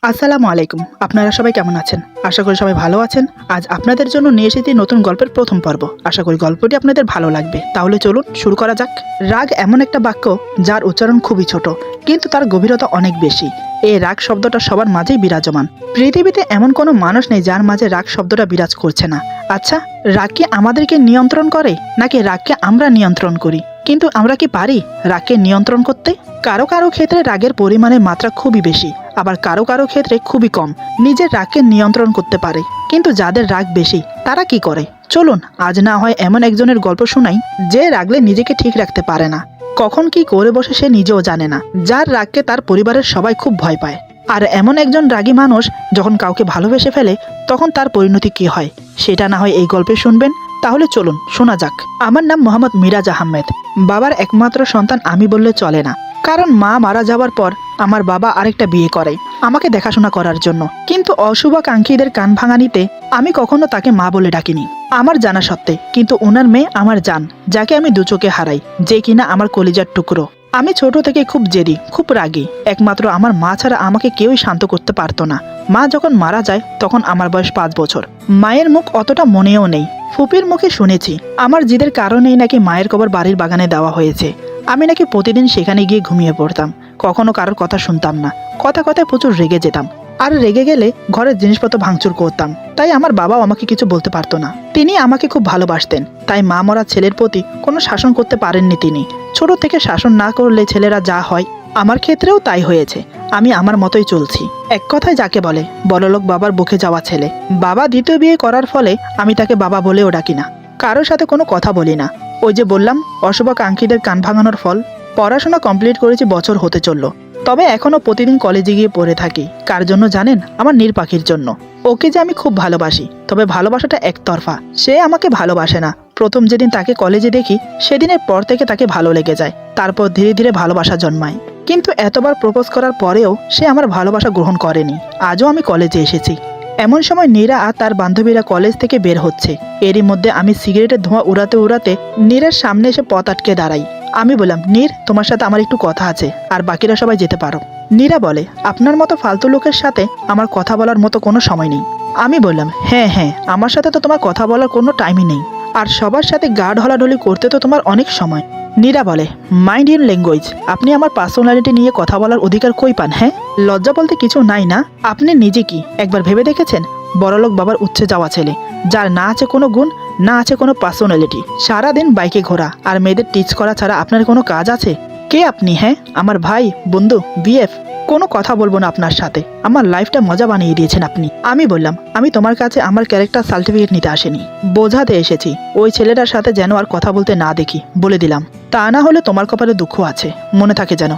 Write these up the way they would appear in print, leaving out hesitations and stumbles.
আসসালামু আলাইকুম। আপনারা সবাই কেমন আছেন? আশা করি সবাই ভালো আছেন। আজ আপনাদের জন্য নিয়ে এসেছি নতুন গল্পের প্রথম পর্ব। আশা করি গল্পটি আপনাদের ভালো লাগবে। তাহলে চলুন শুরু করা যাক। রাগ এমন একটা বাক্য যার উচ্চারণ খুবই ছোট, কিন্তু তার গভীরতা অনেক বেশি। এই রাগ শব্দটা সবার মাঝেই বিরাজমান। পৃথিবীতে এমন কোনো মানুষ নেই যার মাঝে রাগ শব্দটা বিরাজ করছে না। আচ্ছা, রাগ কি আমাদেরকে নিয়ন্ত্রণ করে, নাকি রাগকে আমরা নিয়ন্ত্রণ করি? কিন্তু আমরা কি পারি রাগকে নিয়ন্ত্রণ করতে? কারো কারো ক্ষেত্রে রাগের পরিমাণের মাত্রা খুবই বেশি, আবার কারো কারো ক্ষেত্রে খুবই কম। নিজের রাগকে নিয়ন্ত্রণ করতে পারে, কিন্তু যাদের রাগ বেশি তারা কি করে? চলুন আজ না হয় এমন একজনের গল্প শোনাই যে রাগলে নিজেকে ঠিক রাখতে পারে না। কখন কি করে বসে সে নিজেও জানে না। যার রাগকে তার পরিবারের সবাই খুব ভয় পায়। আর এমন একজন রাগী মানুষ যখন কাউকে ভালোবেসে ফেলে, তখন তার পরিণতি কি হয় সেটা না হয় এই গল্পে শুনবেন। তাহলে চলুন শোনা যাক। আমার নাম মোহাম্মদ মিরাজ আহমেদ। বাবার একমাত্র সন্তান আমি বললে চলে না, কারণ মা মারা যাওয়ার পর আমার বাবা আরেকটা বিয়ে করে আমাকে দেখাশোনা করার জন্য। কিন্তু অশুভাকাঙ্ক্ষীদের কান ভাঙানিতে আমি কখনো তাকে মা বলে ডাকিনি আমার জানা সত্ত্বে। কিন্তু ওনার মেয়ে আমার জান, যাকে আমি দু চোখে হারাই, যে কিনা আমার কলিজার টুকরো। আমি ছোট থেকে খুব জেদি, খুব রাগী। একমাত্র আমার মা ছাড়া আমাকে কেউই শান্ত করতে পারতো না। মা যখন মারা যায় তখন আমার বয়স 5 বছর। মায়ের মুখ অতটা মনেও নেই। ফুপির মুখে শুনেছি আমার জিদের কারণেই নাকি মায়ের কবর বাড়ির বাগানে দেওয়া হয়েছে। আমি নাকি প্রতিদিন সেখানে গিয়ে ঘুমিয়ে পড়তাম। কখনো কারোর কথা শুনতাম না। কথায় প্রচুর রেগে যেতাম। আর রেগে গেলে ঘরের জিনিসপত্র ভাঙচুর করতাম। তাই আমার বাবাও আমাকে কিছু বলতে পারতো না। তিনি আমাকে খুব ভালোবাসতেন, তাই মা মরা ছেলের প্রতি কোনো শাসন করতে পারেননি তিনি। ছোট থেকে শাসন না করলে ছেলেরা যা হয়, আমার ক্ষেত্রেও তাই হয়েছে। আমি আমার মতোই চলছি। এক কথায় যাকে বলে বড়লোক বাবার বুকে যাওয়া ছেলে। বাবা দ্বিতীয় বিয়ে করার ফলে আমি তাকে বাবা বলেও ডাকি না। কারোর সাথে কোনো কথা বলি না। ওই যে বললাম, অশুভাকাঙ্ক্ষীদের কান ভাঙানোর ফল। পড়াশোনা কমপ্লিট করেছি, বছর হতে চলল। তবে এখনো প্রতিদিন কলেজে গিয়ে পড়ে থাকি। কার জন্য জানেন? আমার নীর পাখির জন্য। ওকে যে আমি খুব ভালোবাসি, তবে ভালোবাসাটা একতরফা। সে আমাকে ভালোবাসে না। প্রথম যেদিন তাকে কলেজে দেখি, সেদিনের পর থেকে তাকে ভালো লেগে যায়। তারপর ধীরে ধীরে ভালোবাসা জন্মায়। কিন্তু এতবার প্রপোজ করার পরেও সে আমার ভালোবাসা গ্রহণ করেনি। আজও আমি কলেজে এসেছি। এমন সময় নীরা আর তার বান্ধবীরা কলেজ থেকে বের হচ্ছে। এরই মধ্যে আমি সিগারেটের ধোঁয়া উড়াতে উড়াতে নীরের সামনে এসে পথ আটকে দাঁড়াই। আমি বললাম, নীর, তোমার সাথে আমার একটু কথা আছে, আর বাকিরা সবাই যেতে পারো। নীরা বলে, আপনার মতো ফালতু লোকের সাথে আমার কথা বলার মতো কোনো সময় নেই। আমি বললাম, হ্যাঁ, আমার সাথে তো তোমার কথা বলার কোনো টাইমই নেই। আর সবার সাথে গা ঢলাঢলি করতে তো তোমার অনেক সময়। নীরা বলে, মাইন্ড ইন ল্যাঙ্গুয়েজ। আপনি আমার পার্সোনালিটি নিয়ে কথা বলার অধিকার কই পান? হ্যাঁ, লজ্জা বলতে কিছু নাই না? আপনি নিজে কি একবার ভেবে দেখেছেন? বড়লোক বাবার উচ্ছে যাওয়া ছেলে, যার না আছে কোনো গুণ, না আছে কোনো পার্সোনালিটি। সারাদিন বাইকে ঘোরা আর মেয়েদের টিচ করা ছাড়া আপনার কোনো কাজ আছে? কে আপনি? হ্যাঁ, আমার ভাই, বন্ধু, বিএফ? কোনো কথা বলবো না আপনার সাথে। আমার লাইফটা মজা বানিয়ে দিয়েছেন আপনি। আমি বললাম, আমি তোমার কাছে আমার ক্যারেক্টার সার্টিফিকেট নিতে আসিনি, বোঝাতে এসেছি। ওই ছেলেটার সাথে যেন আর কথা বলতে না দেখি, বলে দিলাম। তা না হলে তোমার কপালে দুঃখ আছে, মনে থাকে যেন।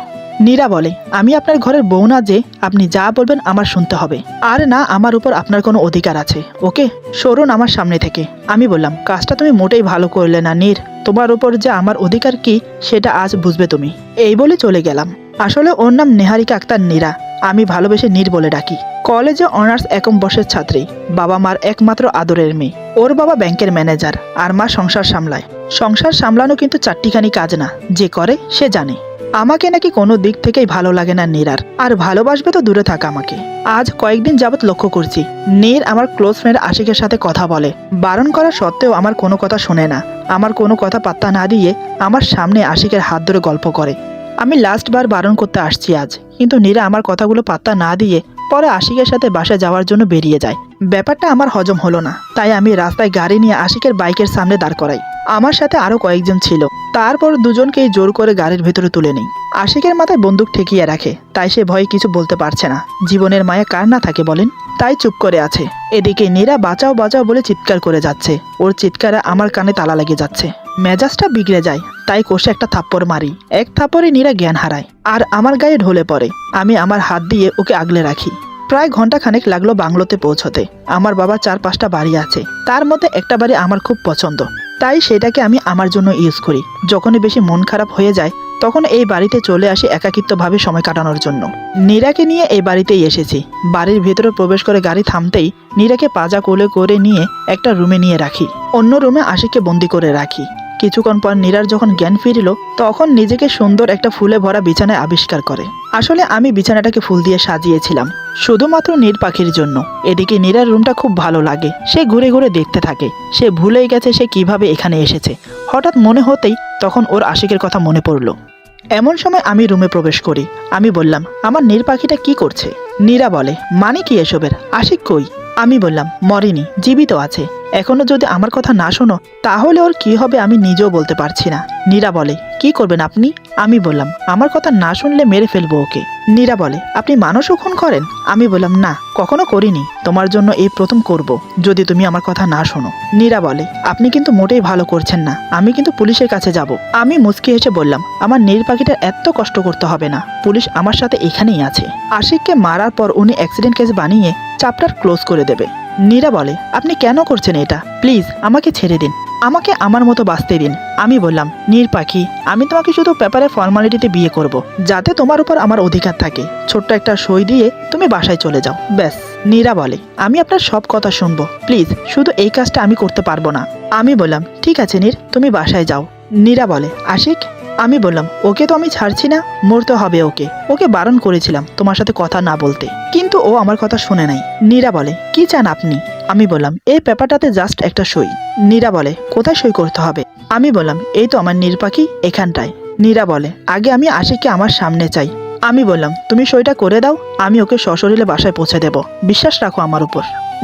নীরা বলে, আমি আপনার ঘরের বউ না যে আপনি যা বলবেন আমার শুনতে হবে। আর না আমার উপর আপনার কোনো অধিকার আছে। ওকে, সরুন আমার সামনে থেকে। আমি বললাম, কাজটা তুমি মোটেই ভালো করলে না নীর। তোমার উপর যে আমার অধিকার কি সেটা আজ বুঝবে তুমি। এই বলে চলে গেলাম। আসলে ওর নাম নেহারিকা আক্তার নীরা। আমি ভালোবেসে নীর বলে ডাকি। কলেজে অনার্স একম বর্ষের ছাত্রী। বাবা মার একমাত্র আদরের মেয়ে। ওর বাবা ব্যাংকের ম্যানেজার, আর মা সংসার সামলায়। সংসার সামলানো কিন্তু চারটিখানি কাজ না, যে করে সে জানে। আমাকে নাকি কোনো দিক থেকেই ভালো লাগে না নীরার। আর ভালোবাসবে তো দূরে থাকা আমাকে। আজ কয়েকদিন যাবৎ লক্ষ্য করছি, নীর আমার ক্লোজ ফ্রেন্ড আশিকের সাথে কথা বলে। বারণ করা সত্ত্বেও আমার কোনো কথা শোনে না। আমার কোনো কথা পাত্তা না দিয়ে আমার সামনে আশিকের হাত ধরে গল্প করে। আমি লাস্টবার বারণ করতে আসছি আজ, কিন্তু নীরা আমার কথাগুলো পাত্তা না দিয়ে পরে আশিকের সাথে বাসায় যাওয়ার জন্য বেরিয়ে যায়। ব্যাপারটা আমার হজম হলো না, তাই আমি রাস্তায় গাড়ি নিয়ে আশিকের বাইকের সামনে দাঁড় করাই। আমার সাথে আরো কয়েকজন ছিল। তারপর দুজনকেই জোর করে গাড়ির ভেতরে তুলে নেই। আশিকের মাথায় বন্দুক ঠেকিয়ে রাখে, তাই সে ভয়ে কিছু বলতে পারছে না। জীবনের মায়া কার না থাকে বলেন? তাই চুপ করে আছে। এদিকে নীরা বাঁচাও বাঁচাও বলে চিৎকার করে যাচ্ছে। ওর চিৎকারে আমার কানে তালা লেগে যাচ্ছে। মেজাজটা বিগড়ে যায়, তাই কষে একটা থাপ্পড় মারি। এক থাপ্পড়ে নীরা জ্ঞান হারায় আর আমার গায়ে ঢলে পড়ে। আমি আমার হাত দিয়ে ওকে আগলে রাখি। প্রায় ঘন্টাখানেক লাগলো বাংলোতে পৌঁছতে। আমার বাবা 4-5টা বাড়ি আছে, তার মধ্যে একটা বাড়ি আমার খুব পছন্দ, তাই সেটাকে আমি আমার জন্য ইউজ করি। যখনই বেশি মন খারাপ হয়ে যায় তখন এই বাড়িতে চলে আসি একাকিত্বভাবে সময় কাটানোর জন্য। নীরাকে নিয়ে এই বাড়িতেই এসেছি। বাড়ির ভেতরে প্রবেশ করে গাড়ি থামতেই নীরাকে পাজা কোলে করে নিয়ে একটা রুমে নিয়ে রাখি। অন্য রুমে আশিককে বন্দি করে রাখি। কিছুক্ষণ পর নীরার যখন জ্ঞান ফিরিল তখন নিজেকে সুন্দর একটা ফুলে ভরা বিছানায় আবিষ্কার করে। আসলে আমি বিছানাটাকে ফুল দিয়ে সাজিয়েছিলাম শুধুমাত্র নীর পাখির জন্য। এদিকে নীরার রুমটা খুব ভালো লাগে, সে ঘুরে ঘুরে দেখতে থাকে। সে ভুলেই গেছে সে কিভাবে এখানে এসেছে। হঠাৎ মনে হতেই তখন ওর আশিকের কথা মনে পড়ল। এমন সময় আমি রুমে প্রবেশ করি। আমি বললাম, আমার নীর পাখিটা কি করছে? নীরা বলে, মানে কি এসবের? আশিক কই? আমি বললাম, মরেনি, জীবিত আছে। এখনো যদি আমার কথা না শোনো তাহলে ওর কি হবে আমি নিজেও বলতে পারছি না। নীরা বলে, কি করবেন আপনি? আমি বললাম, আমার কথা না শুনলে মেরে ফেলবো ওকে। নীরা বলে, আপনি মানুষও খুন করেন? আমি বললাম, না, কখনো করিনি, তোমার জন্য এই প্রথম করব যদি তুমি আমার কথা না শোনো। নীরা বলে, আপনি কিন্তু মোটেই ভালো করছেন না, আমি কিন্তু পুলিশের কাছে যাব। আমি মুচকি হেসে বললাম, আমার নীর পাখিটার এত কষ্ট করতে হবে না, পুলিশ আমার সাথে এখানেই আছে। আশিককে মারার পর উনি অ্যাক্সিডেন্ট কেস বানিয়ে চ্যাপ্টার ক্লোজ করে দেবে। নীরা বলে, আপনি কেন করছেন এটা? প্লিজ আমাকে ছেড়ে দিন, আমাকে আমার মতো বাঁচতে দিন। আমি বললাম, নীর পাখি, আমি তোমাকে শুধু পেপারে ফর্মালিটিতে বিয়ে করব, যাতে তোমার উপর আমার অধিকার থাকে। ছোট্ট একটা সই দিয়ে তুমি বাসায় চলে যাও, ব্যাস। নীরা বলে, আমি আপনার সব কথা শুনবো, প্লিজ শুধু এই কাজটা আমি করতে পারবো না। আমি বললাম, ঠিক আছে নীর, তুমি বাসায় যাও। নীরা বলে, আশিক? আমি বললাম, ওকে তো আমি ছাড়ছি না, মরতে হবে ওকে। ওকে বারণ করেছিলাম তোমার সাথে কথা না বলতে, কিন্তু ও আমার কথা শুনে নাই। নীরা বলে, কি চান আপনি? আমি বললাম, এই পেপারটাতে জাস্ট একটা সই। নীরা বলে, কোথায় সই করতে হবে? আমি বললাম, এই তো আমার নীর পাখি, এখানটায়। নীরা বলে, আগে আমি আশিককে আমার সামনে চাই। আমি বললাম, তুমি সইটা করে দাও, আমি ওকে সশরীরে বাসায় পৌঁছে দেব, বিশ্বাস রাখো আমার উপর।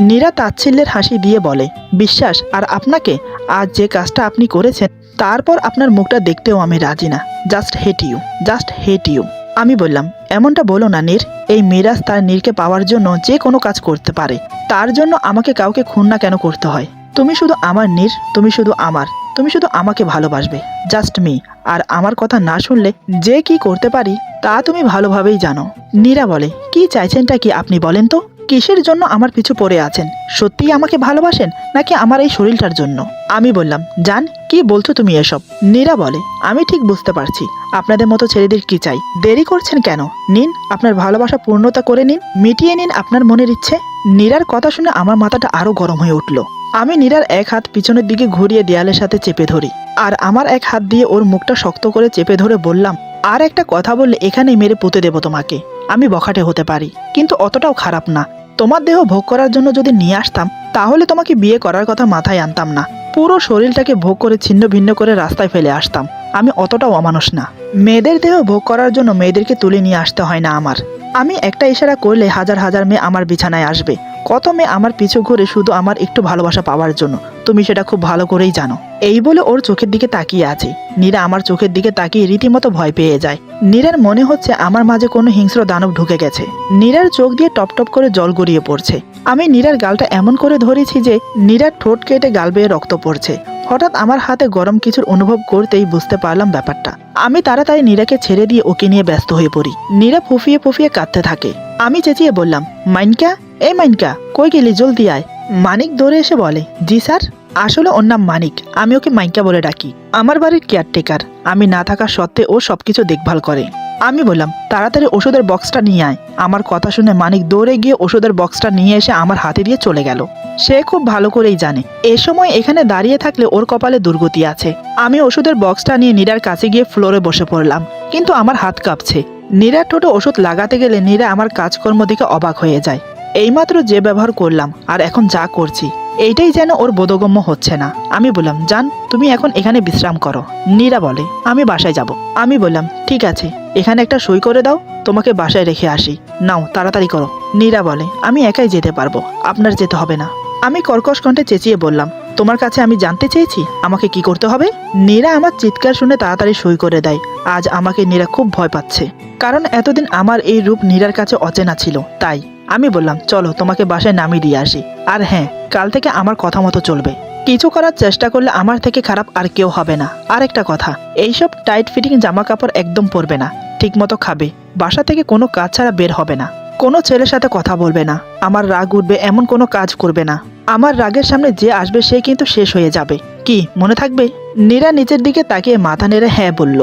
নীরা তাচ্ছিল্যের হাসি দিয়ে বলে, বিশ্বাস? আর আপনাকে? আজ যে কাজটা আপনি করেছেন তারপর আপনার মুখটা দেখতেও আমি রাজি না। Just hate you, just hate you. আমি বললাম, এমনটা বলো না নীর, এই মিরাজ তার নীরকে পাওয়ার জন্য যে কোনো কাজ করতে পারে, তার জন্য আমাকে কাউকে খুন না কেন করতে হয়? তুমি শুধু আমার নীর, তুমি শুধু আমার, তুমি শুধু আমাকে ভালোবাসবে, জাস্ট মি। আর আমার কথা না শুনলে যে কি করতে পারি তা তুমি ভালোভাবেই জানো। নীরা বলে, কি চাইছেনটা কি আপনি বলেন তো? কিসের জন্য আমার পিছু পড়ে আছেন? সত্যিই আমাকে ভালোবাসেন নাকি আমার এই শরীরটার জন্য? আমি বললাম, জান, কি বলছো তুমি এসব? নীরা বলে, আমি ঠিক বুঝতে পারছি আপনাদের মতো ছেলেদের কি চাই। দেরি করছেন কেন? নিন, আপনার ভালোবাসা পূর্ণতা করে নিন, মিটিয়ে নিন আপনার মনের ইচ্ছে। নীরার কথা শুনে আমার মাথাটা আরো গরম হয়ে উঠল। আমি নীরার এক হাত পিছনের দিকে ঘুরিয়ে দেয়ালের সাথে চেপে ধরি, আর আমার এক হাত দিয়ে ওর মুখটা শক্ত করে চেপে ধরে বললাম, আর একটা কথা বললে এখানেই মেরে পুঁতে দেব তোমাকে। আমি বখাটে হতে পারি, কিন্তু অতটাও খারাপ না। তোমার দেহ ভোগ করার জন্য যদি নিয়ে আসতাম তাহলে তোমাকে বিয়ে করার কথা মাথায় আনতাম না। পুরো শরীরটাকে ভোগ করে ছিন্ন ভিন্ন করে রাস্তায় ফেলে আসতাম। আমি অতটাও অমানুষ না। মেয়েদের দেহ ভোগ করার জন্য মেয়েদেরকে তুলে নিয়ে আসতে হয় না আমার। আমি একটা ইশারা করলে হাজার হাজার মেয়ে আমার বিছানায় আসবে। কত মেয়ে আমার পিছু ঘুরে শুধু আমার একটু ভালোবাসা পাওয়ার জন্য, তুমি সেটা খুব ভালো করেই জানো। এই বলে ওর চোখের দিকে তাকিয়ে আছে। নীরা আমার চোখের দিকে তাকিয়ে রীতিমতো ভয় পেয়ে যায়। নীরার মনে হচ্ছে আমার মাঝে কোনো হিংস্র দানব ঢুকে গেছে। নীরার চোখ দিয়ে টপ টপ করে জল গড়িয়ে পড়ছে। আমি নীরার গালটা এমন করে ধরেছি যে নীরার ঠোঁট কেটে গাল বেয়ে রক্ত পড়ছে। হঠাৎ আমার হাতে গরম কিছুর অনুভব করতেই বুঝতে পারলাম ব্যাপারটা। আমি তাড়াতাড়ি নীরাকে ছেড়ে দিয়ে ওকে নিয়ে ব্যস্ত হয়ে পড়ি। নীরা ফুফিয়ে ফুফিয়ে কাঁদতে থাকে। আমি চেঁচিয়ে বললাম, মাইনকা, এই মাইনকা, কই গেলি, জলদি আয়। মানিক দৌড়ে এসে বলে, জি স্যার। আসলে ওর নাম মানিক, আমি ওকে মাইনকা বলে ডাকি। আমার বাড়ির কেয়ারটেকার, আমি না থাকা সত্ত্বে ও সবকিছু দেখভাল করে। আমি বললাম, তাড়াতাড়ি ওষুধের বক্সটা নিয়ে আয়। আমার কথা শুনে মানিক দৌড়ে গিয়ে ওষুধের বক্সটা নিয়ে এসে আমার হাতে দিয়ে চলে গেল। সে খুব ভালো করেই জানে এ সময় এখানে দাঁড়িয়ে থাকলে ওর কপালে দুর্গতি আছে। আমি ওষুধের বক্সটা নিয়ে নীরার কাছে গিয়ে ফ্লোরে বসে পড়লাম, কিন্তু আমার হাত কাঁপছে। নীরার ঠোঁটে ওষুধ লাগাতে গেলে নীরা আমার কাজকর্ম দেখে অবাক হয়ে যায়। এইমাত্র যে ব্যবহার করলাম আর এখন যা করছি এইটাই যেন ওর বোধগম্য হচ্ছে না। আমি বললাম, জান, তুমি এখন এখানে বিশ্রাম করো। নীরা বলে, আমি বাসায় যাব। আমি বললাম, ঠিক আছে, এখানে একটা সই করে দাও, তোমাকে বাসায় রেখে আসি। নাও, তাড়াতাড়ি করো। নীরা বলে, আমি একাই যেতে পারবো, আপনার যেতে হবে না। আমি কর্কশ কণ্ঠে চেঁচিয়ে বললাম, তোমার কাছে আমি জানতে চেয়েছি আমাকে কি করতে হবে? নীরা আমার চিৎকার শুনে তাড়াতাড়ি সই করে দেয়। আজ আমাকে নীরা খুব ভয় পাচ্ছে, কারণ এতদিন আমার এই রূপ নীরার কাছে অচেনা ছিল। তাই আমি বললাম, চলো তোমাকে বাসায় নামিয়ে দিয়ে আসি। আর হ্যাঁ, কাল থেকে আমার কথা মতো চলবে। কিছু করার চেষ্টা করলে আমার থেকে খারাপ আর কেউ হবে না। আর একটা কথা, এইসব টাইট ফিটিং জামা কাপড় একদম পরবে না, ঠিক মতো খাবে, বাসা থেকে কোনো কাজ ছাড়া বের হবে না, কোনো ছেলের সাথে কথা বলবে না, আমার রাগ উঠবে এমন কোনো কাজ করবে না। আমার রাগের সামনে যে আসবে সে কিন্তু শেষ হয়ে যাবে। কি মনে থাকবে? নীরা নিচের দিকে তাকিয়ে মাথা নেড়ে হ্যাঁ বলল।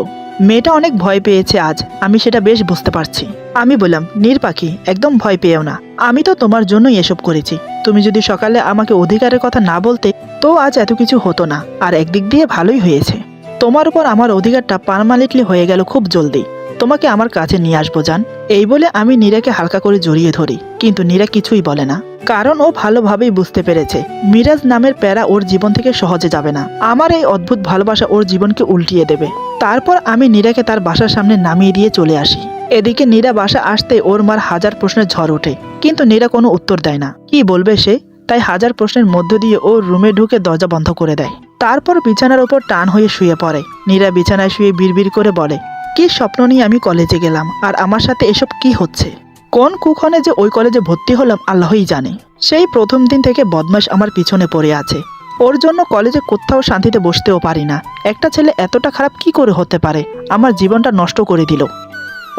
মেয়েটা অনেক ভয় পেয়েছে আজ, আমি সেটা বেশ বুঝতে পারছি। আমি বললাম, নীর পাখি, একদম ভয় পেও না, আমি তো তোমার জন্যই এসব করেছি। তুমি যদি সকালে আমাকে অধিকারের কথা না বলতে তো আজ এত কিছু হতো না, আর একদিক দিয়ে ভালোই হয়েছে। তোমার উপর আমার অধিকারটা পার্মানেন্টলি হয়ে গেল খুব জলদি। তোমাকে আমার কাছে নিয়ে আসবো জান। এই বলে আমি নীরাকে হালকা করে জড়িয়ে ধরি, কিন্তু নীরা কিছুই বলে না, কারণ ও ভালোভাবেই বুঝতে পেরেছে মিরাজ নামের প্যারা ওর জীবন থেকে সহজে যাবে না। আমার এই অদ্ভুত ভালোবাসা ওর জীবনকে উল্টিয়ে দেবে। তারপর আমি নীরাকে তার বাসার সামনে নামিয়ে দিয়ে চলে আসি। এদিকে নীরা বাসা আসতে ওর মার হাজার প্রশ্নের ঝড় ওঠে, কিন্তু নীরা কোনো উত্তর দেয় না। কি বলবে সে? তাই হাজার প্রশ্নের মধ্য দিয়ে ও রুমে ঢুকে দরজা বন্ধ করে দেয়। তারপর বিছানার ওপর টান হয়ে শুয়ে পড়ে। নীরা বিছানায় শুয়ে বিড়বিড় করে বলে, কি স্বপ্ন নিয়ে আমি কলেজে গেলাম, আর আমার সাথে এসব কি হচ্ছে? কোন কুক্ষণে যে ওই কলেজে ভর্তি হলাম আল্লাহই জানে। সেই প্রথম দিন থেকে বদমাশ আমার পিছনে পড়ে আছে। ওর জন্য কলেজে কোথাও শান্তিতে বসতেও পারি না। একটা ছেলে এতটা খারাপ কি করে হতে পারে? আমার জীবনটা নষ্ট করে দিল।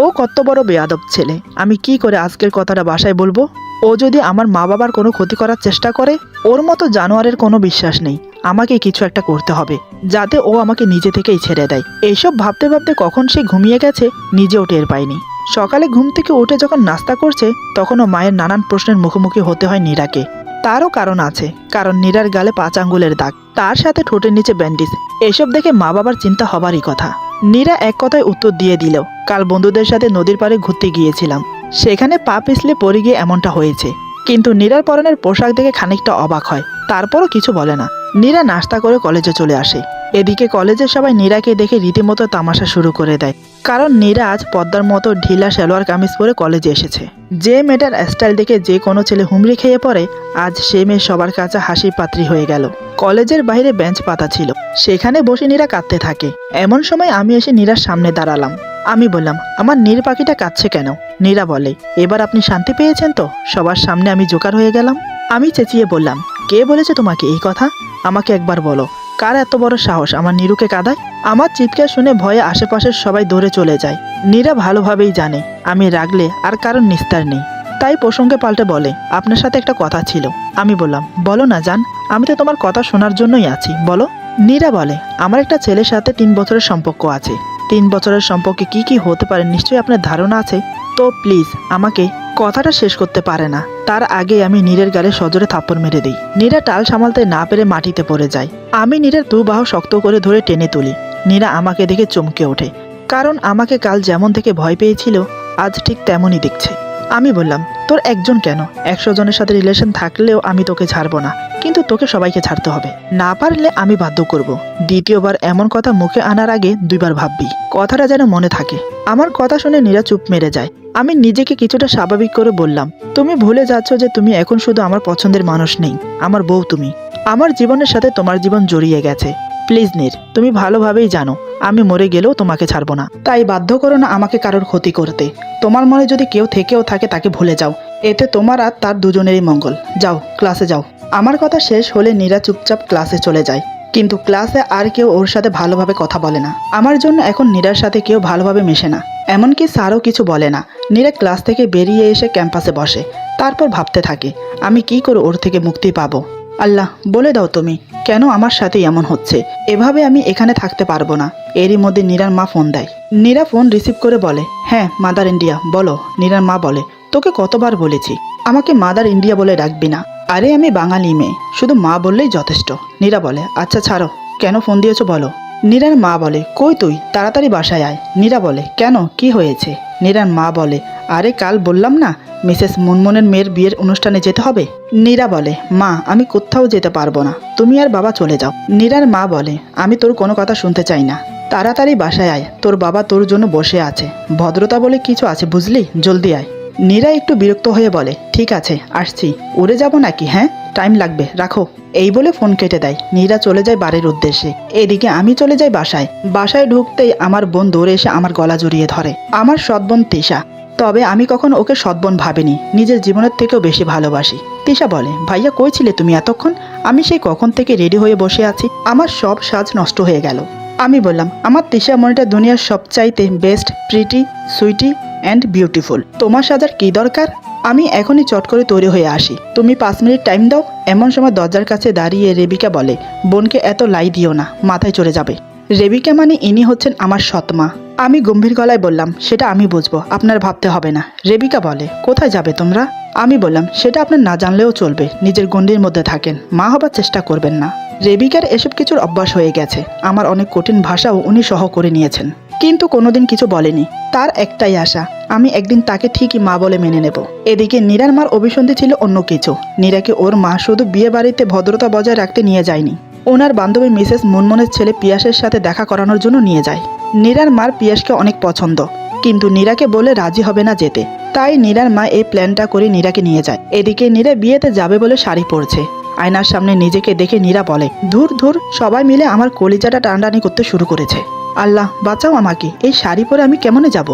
ও কত বড় বেয়াদব ছেলে। আমি কি করে আজকের কথাটা বাসায় বলবো? ও যদি আমার মা বাবার কোনো ক্ষতি করার চেষ্টা করে, ওর মতো জানোয়ারের কোনো বিশ্বাস নেই। আমাকে কিছু একটা করতে হবে, যাতে ও আমাকে নিজে থেকেই ছেড়ে দেয়। এইসব ভাবতে ভাবতে কখন সে ঘুমিয়ে গেছে নিজেও টের পাইনি। সকালে ঘুম থেকে উঠে যখন নাস্তা করছে, তখনও মায়ের নানান প্রশ্নের মুখোমুখি হতে হয় নীরাকে। তারও কারণ আছে, কারণ নীরার গালে 5 আঙ্গুলের দাগ, তার সাথে ঠোঁটের নিচে ব্যান্ডেজ। এসব দেখে মা বাবার চিন্তা হবারই কথা। নীরা এক কথায় উত্তর দিয়ে দিল, কাল বন্ধুদের সাথে নদীর পাড়ে ঘুরতে গিয়েছিলাম, সেখানে পা পিছলে পড়ে গিয়ে এমনটা হয়েছে। কিন্তু নীরার পরনের পোশাক দেখে খানিকটা অবাক হয়, তারপরও কিছু বলে না। নীরা নাস্তা করে কলেজে চলে আসে। এদিকে কলেজের সবাই নীরাকে দেখে রীতিমতো তামাশা শুরু করে দেয়, কারণ নীরা আজ পদ্মার মতো ঢিলা সালোয়ার কামিজ পরে কলেজে এসেছে। যে মেয়েটার স্টাইল দেখে যে কোনো ছেলে হুমড়ি খেয়ে পড়ে, আজ সে মেয়ে সবার কাছে হাসির পাত্রী হয়ে গেল। কলেজের বাইরে বেঞ্চ পাতা ছিল, সেখানে বসে নীরা কাঁদতে থাকে। এমন সময় আমি এসে নীরার সামনে দাঁড়ালাম। আমি বললাম, আমার নীর পাখিটা কাঁদছে কেন? নীরা বলে, এবার আপনি শান্তি পেয়েছেন তো? সবার সামনে আমি জোকার হয়ে গেলাম। আমি চেঁচিয়ে বললাম, কে বলেছে তোমাকে এই কথা? আমাকে একবার বলো, কার এত বড় সাহস আমার নীরুকে কাঁদায়? আমার চিৎকার শুনে ভয়ে আশেপাশের সবাই দৌড়ে চলে যায়। নীরা ভালোভাবেই জানে আমি রাগলে আর কারণ নিস্তার নেই, তাই প্রসঙ্গে পাল্টে বলে, আপনার সাথে একটা কথা ছিল। আমি বললাম, বলো না জান, আমি তো তোমার কথা শোনার জন্যই আছি, বলো। নীরা বলে, আমার একটা ছেলের সাথে 3 বছরের সম্পর্ক আছে। 3 বছরের সম্পর্কে কি কি হতে পারে নিশ্চয়ই আপনার ধারণা আছে। তো প্লিজ আমাকে। কথাটা শেষ করতে পারে না, তার আগে আমি নীরের গালে সজোরে থাপ্পড় মেরে দিই। নীরা টাল সামালতে না পেরে মাটিতে পড়ে যায়। আমি নীরের 2 বাহু শক্ত করে ধরে টেনে তুলি। নীরা আমাকে দেখে চমকে ওঠে, কারণ আমাকে কাল যেমন থেকে ভয় পেয়েছিল, আজ ঠিক তেমনই দেখছে। আমি বললাম, তোর একজন কেন, 100 জনের সাথে রিলেশন থাকলেও আমি তোকে ছাড়বো না, কিন্তু তোকে সবাইকে ছাড়তে হবে। না পারলে আমি বাধ্য করব। দ্বিতীয়বার এমন কথা মুখে আনার আগে 2 বার ভাববি, কথাটা যেন মনে থাকে। আমার কথা শুনে নীরা চুপ মেরে যায়। আমি নিজেকে কিছুটা স্বাভাবিক করে বললাম, তুমি ভুলে যাচ্ছ যে তুমি এখন শুধু আমার পছন্দের মানুষ নেই, আমার বউ তুমি। আমার জীবনের সাথে তোমার জীবন জড়িয়ে গেছে। প্লিজ নীর, তুমি ভালোভাবেই জানো আমি মরে গেলেও তোমাকে ছাড়বো না, তাই বাধ্য করো না আমাকে কারোর ক্ষতি করতে। তোমার মনে যদি কেউ থেকেও থাকে তাকে ভুলে যাও, এতে তোমার আর তার দুজনেরই মঙ্গল। যাও, ক্লাসে যাও। আমার কথা শেষ হলে নীরা চুপচাপ ক্লাসে চলে যায়, কিন্তু ক্লাসে আর কেউ ওর সাথে ভালোভাবে কথা বলে না। আমার জন্য এখন নীরার সাথে কেউ ভালোভাবে মেশে না, এমনকি স্যারও কিছু বলে না। নীরা ক্লাস থেকে বেরিয়ে এসে ক্যাম্পাসে বসে, তারপর ভাবতে থাকে আমি কি করে ওর থেকে মুক্তি পাবো। আল্লাহ, বলে দাও তুমি কেন আমার সাথে এমন হচ্ছে। এভাবে আমি এখানে থাকতে পারবো না। এরই মধ্যে নীরার মা ফোন দেয়। নীরা ফোন রিসিভ করে বলে, হ্যাঁ মাদার ইন্ডিয়া, বলো। নীরার মা বলে, তোকে কতবার বলেছি আমাকে মাদার ইন্ডিয়া বলে ডাকবি না। আরে আমি বাঙালি মেয়ে, শুধু মা বললেই যথেষ্ট। নীরা বলে, আচ্ছা ছাড়ো, কেন ফোন দিয়েছো বলো। নীরার মা বলে, কই তুই, তাড়াতাড়ি বাসায় আয়। নীরা বলে, কেন, কি হয়েছে? নীরার মা বলে, আরে কাল বললাম না মিসেস মুনমুনের মেয়ের বিয়ের অনুষ্ঠানে যেতে হবে। নীরা বলে, মা আমি কোথাও যেতে পারবো না, তুমি আর বাবা চলে যাও। নীরার মা বলে, আমি তোর কোনো কথা শুনতে চাই না, তাড়াতাড়ি বাসায় আয়, তোর বাবা তোর জন্য বসে আছে। ভদ্রতা বলে কিছু আছে বুঝলি, জলদি আয়। নীরা একটু বিরক্ত হয়ে বলে, ঠিক আছে আসছি। উড়ে যাব নাকি? হ্যাঁ, টাইম লাগবে, রাখো। এই বলে ফোন কেটে দেয়। নীরা চলে যায় বাড়ির উদ্দেশ্যে। এদিকে আমি চলে যাই বাসায়। বাসায় ঢুকতেই আমার বোন দৌড়ে এসে আমার গলা জড়িয়ে ধরে। আমার সৎ বোন তিশা। তবে আমি কখনো ওকে সৎ বোন ভাবিনি, নিজের জীবনের থেকেও বেশি ভালোবাসি। তিশা বলে, ভাইয়া কই ছিলে তুমি এতক্ষণ? আমি সেই কখন থেকে রেডি হয়ে বসে আছি, আমার সব সাজ নষ্ট হয়ে গেল। আমি বললাম, আমার তিশা মনিটা দুনিয়ার সবচাইতে best, pretty, sweetie and beautiful. তোমার সাজার কি দরকার? আমি এখনই চট করে তৈরি হয়ে আসি, তুমি 5 মিনিট টাইম দাও। এমন সময় দরজার কাছে দাঁড়িয়ে রেবিকা বলে, বোনকে এত লাই দিও না, মাথায় চড়ে যাবে। রেবিকা মানে ইনি হচ্ছেন আমার সৎমা। আমি গম্ভীর গলায় বললাম, সেটা আমি বুঝবো, আপনার ভাবতে হবে না। রেবিকা বলে, কোথায় যাবে তোমরা? আমি বললাম, সেটা আপনার না জানলেও চলবে, নিজের গণ্ডির মধ্যে থাকেন, মা হবার চেষ্টা করবেন না। রেবিকার এসব কিছুর অভ্যাস হয়ে গেছে। আমার অনেক কঠিন ভাষাও উনি সহ করে নিয়েছেন, কিন্তু কোনোদিন কিছু বলেনি। তার একটাই আশা, আমি একদিন তাকে ঠিকই মা বলে মেনে নেব। এদিকে নীরার মার অভিসন্ধি ছিল অন্য কিছু। নীরাকে ওর মা শুধু বিয়ে বাড়িতে ভদ্রতা বজায় রাখতে নিয়ে যায়নি, ওনার বান্ধবী মিসেস মুনমুনের ছেলে পিয়াসের সাথে দেখা করানোর জন্য নিয়ে যায়। নীরার মার পিয়াসকে অনেক পছন্দ, কিন্তু নীরাকে বলে রাজি হবে না যেতে। তাই নীরার মা এই প্ল্যানটা করে নীরাকে নিয়ে যায়। এদিকে নীরা বিয়েতে যাবে বলে শাড়ি পরছে। আয়নার সামনে নিজেকে দেখে নীরা বলে, ধুর ধুর, সবাই মিলে আমার কলিজাটা টানটানি করতে শুরু করেছে। আল্লাহ বাঁচাও আমাকে, এই শাড়ি পরে আমি কেমনে যাব।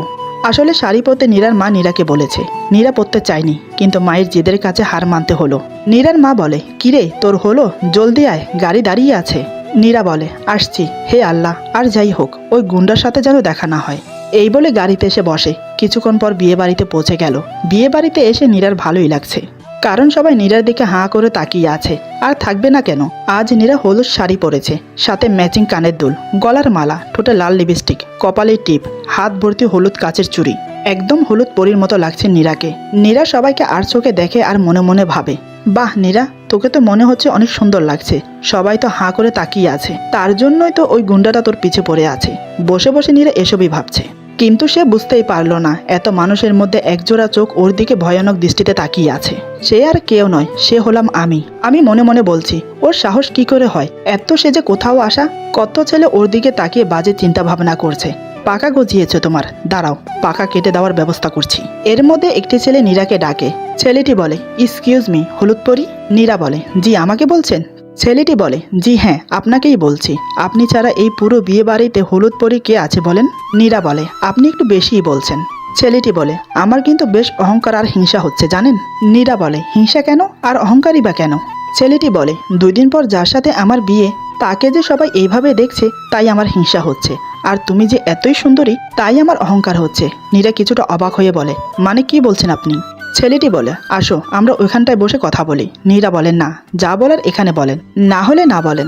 আসলে শাড়ি পরতে নীরার মা নীরাকে বলেছে। নীরা পরতে চায়নি, কিন্তু মায়ের জেদের কাছে হার মানতে হলো। নীরার মা বলে, কিরে তোর হলো, জলদি আয়, গাড়ি দাঁড়িয়ে আছে। নীরা বলে, আসছি। হে আল্লাহ, আর যাই হোক ওই গুন্ডার সাথে যেন দেখা না হয়। এই বলে গাড়িতে এসে বসে। কিছুক্ষণ পর বিয়ে বাড়িতে পৌঁছে গেল। বিয়ে বাড়িতে এসে নীরার ভালোই লাগছে, কারণ সবাই নীরার দিকে হাঁ করে তাকিয়ে আছে। আর থাকবে না কেন, আজ নীরা হলুদ শাড়ি পরেছে, সাথে ম্যাচিং কানের দুল, গলার মালা, ঠোঁটে লাল লিপস্টিক, কপালে টিপ, হাত ভর্তি হলুদ কাচের চুড়ি। একদম হলুদ পরীর মতো লাগছে নীরাকে। নীরা সবাইকে আর চোখে দেখে আর মনে মনে ভাবে, বাহ নীরা, তোকে তো মনে হচ্ছে অনেক সুন্দর লাগছে। সবাই তো হাঁ করে তাকিয়ে আছে, তার জন্যই তো ওই গুন্ডাটা তোর পিছে পড়ে আছে। বসে বসে নীরা এসবই ভাবছে, কিন্তু সে বুঝতেই পারল না এত মানুষের মধ্যে একজোড়া চোখ ওর দিকে ভয়ানক দৃষ্টিতে তাকিয়ে আছে। সে আর কেউ নয়, সে হলাম আমি। আমি মনে মনে বলছি, ওর সাহস কি করে হয়, এত সে যে কোথাও আসা। কত ছেলে ওর দিকে তাকিয়ে বাজে চিন্তা ভাবনা করছে। পাকা গজিয়েছে তোমার, দাঁড়াও, পাকা কেটে দেওয়ার ব্যবস্থা করছি। এর মধ্যে একটি ছেলে নীরাকে ডাকে। ছেলেটি বলে, এক্সকিউজ মি, হলুদ পরি? নীরা বলে, জি আমাকে বলছেন? ছেলেটি বলে, জি হ্যাঁ আপনাকেই বলছি। আপনি ছাড়া এই পুরো বিয়ে বাড়িতে হলুদ পরি কে আছে বলেন? নীরা বলে, আপনি একটু বেশিই বলছেন। ছেলেটি বলে, আমার কিন্তু বেশ অহংকার আর হিংসা হচ্ছে জানেন। নীরা বলে, হিংসা কেন, আর অহংকারই বা কেন? ছেলেটি বলে, 2 দিন পর যার সাথে আমার বিয়ে, তাকে যে সবাই এইভাবে দেখছে তাই আমার হিংসা হচ্ছে। আর তুমি যে এতই সুন্দরী তাই আমার অহংকার হচ্ছে। নীরা কিছুটা অবাক হয়ে বলে, মানে কি বলছেন আপনি? ছেলেটি বলে, আসো আমরা ওইখানটায় বসে কথা বলি। নীরা বলেন, না, যা বলার এখানে বলেন, না হলে না বলেন।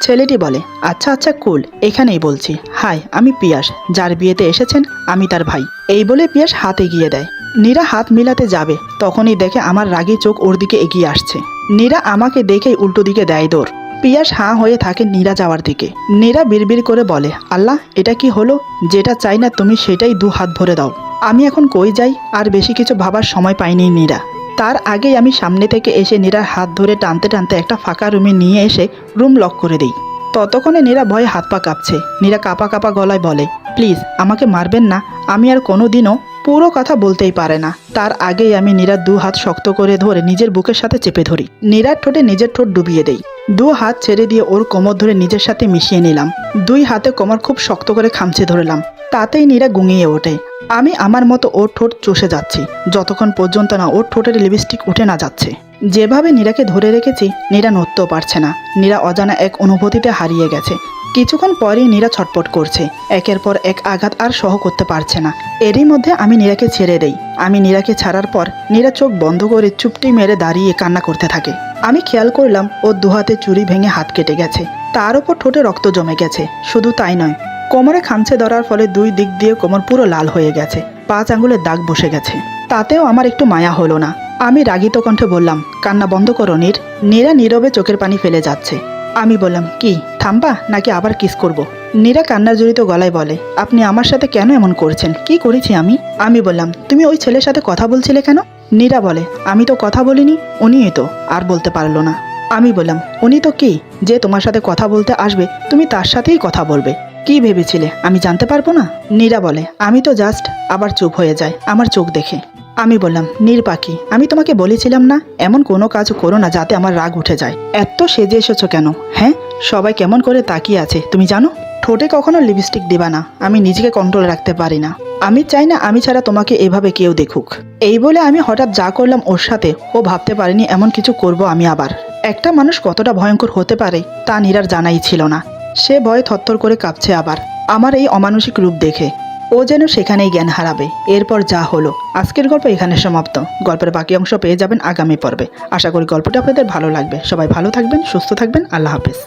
ছেলেটি বলে, আচ্ছা আচ্ছা কুল, এখানেই বলছি। হাই, আমি পিয়াস, যার বিয়েতে এসেছেন, আমি তার ভাই। এই বলে পিয়াস হাত এগিয়ে দেয়। নীরা হাত মিলাতে যাবে, তখনই দেখে আমার রাগী চোখ ওর দিকে এগিয়ে আসছে। নীরা আমাকে দেখেই উল্টো দিকে দেয় দৌড়। পিয়াস হাঁ হয়ে থাকে নীরা যাওয়ার দিকে। নীরা বিড়বিড় করে বলে, আল্লাহ এটা কি হলো, যেটা চাই না তুমি সেটাই 2 হাত ভরে দাও। আমি এখন কই যাই, আর বেশি কিছু ভাবার সময় পাইনি নীরা। তার আগেই আমি সামনে থেকে এসে নীরার হাত ধরে টানতে টানতে একটা ফাঁকা রুমে নিয়ে এসে রুম লক করে দিই। ততক্ষণে নীরা ভয়ে হাত পা কাঁপছে। নীরা কাঁপা কাঁপা গলায় বলে, প্লিজ আমাকে মারবেন না, আমি আর কোনোদিনও। পুরো কথা বলতেই পারে না। তার আগেই আমি নীরার 2 হাত শক্ত করে ধরে নিজের বুকের সাথে চেপে ধরি। নীরার ঠোঁটে নিজের ঠোঁট ডুবিয়ে দেই। 2 হাত ছেড়ে দিয়ে ওর কোমর ধরে নিজের সাথে মিশিয়ে নিলাম। 2 হাতে কোমর খুব শক্ত করে খামচে ধরলাম। তাতেই নীরা গুঙিয়ে ওঠে। আমি আমার মতো ওর ঠোঁট চষে যাচ্ছি, যতক্ষণ পর্যন্ত না ওর ঠোঁটের লিপস্টিক উঠে না যাচ্ছে। যেভাবে নীরাকে ধরে রেখেছি, নীরা নড়তেও পারছে না। নীরা অজানা এক অনুভূতিতে হারিয়ে গেছে। কিছুক্ষণ পরেই নীরা ছটপট করছে। একের পর এক আঘাত আর সহ করতে পারছে না। এরই মধ্যে আমি নীরাকে ছেড়ে দেই। আমি নীরাকে ছাড়ার পর নীরা চোখ বন্ধ করে চুপটি মেরে দাঁড়িয়ে কান্না করতে থাকে। আমি খেয়াল করলাম ওর 2 হাতে চুড়ি ভেঙে হাত কেটে গেছে, তার উপর ঠোঁটে রক্ত জমে গেছে। শুধু তাই নয়, কোমরে খামচে ধরার ফলে 2 দিক দিয়ে কোমর পুরো লাল হয়ে গেছে, 5 আঙ্গুলের দাগ বসে গেছে। তাতেও আমার একটু মায়া হলো না। আমি রাগিত কণ্ঠে বললাম, কান্না বন্ধ করো নীর। নীরা নীরবে চোখের পানি ফেলে যাচ্ছে। আমি বললাম, কি থামবা নাকি আবার কিস করব? নীরা কান্নার জড়িত গলায় বলে, আপনি আমার সাথে কেন এমন করছেন, কি করেছি আমি? আমি বললাম, তুমি ওই ছেলের সাথে কথা বলছিলে কেন? নীরা বলে, আমি তো কথা বলিনি, উনিই তো। আর বলতে পারলো না। আমি বললাম, উনি তো কি, যে তোমার সাথে কথা বলতে আসবে তুমি তার সাথেই কথা বলবে? কি ভেবেছিলে আমি জানতে পারবো না? নীরা বলে, আমি তো জাস্ট। আবার চুপ হয়ে যায় আমার চোখ দেখে। আমি বললাম, নীর পাখি, আমি তোমাকে বলেছিলাম না এমন কোনো কাজ করো না যাতে আমার রাগ উঠে যায়। এত সেজে এসেছো কেন? হ্যাঁ, সবাই কেমন করে তাকিয়ে আছে তুমি জানো? ঠোঁটে কখনো লিপস্টিক দিবা না, আমি নিজেকে কন্ট্রোল রাখতে পারি না। আমি চাই না আমি ছাড়া তোমাকে এভাবে কেউ দেখুক। এই বলে আমি হঠাৎ যা করলাম ওর সাথে, ও ভাবতে পারেনি এমন কিছু করব আমি আবার। একটা মানুষ কতটা ভয়ঙ্কর হতে পারে তা নীরার জানাই ছিল না। সে ভয়ে থরথর করে কাঁপছে আবার আমার এই অমানসিক রূপ দেখে। ও যেন সেখানেই জ্ঞান হারাবে। এরপর যা হলো। আজকের গল্প এখানে সমাপ্ত। গল্পের বাকি অংশ পেয়ে যাবেন আগামী পর্বে। আশা করি গল্পটা আপনাদের ভালো লাগবে। সবাই ভালো থাকবেন, সুস্থ থাকবেন। আল্লাহ হাফেজ।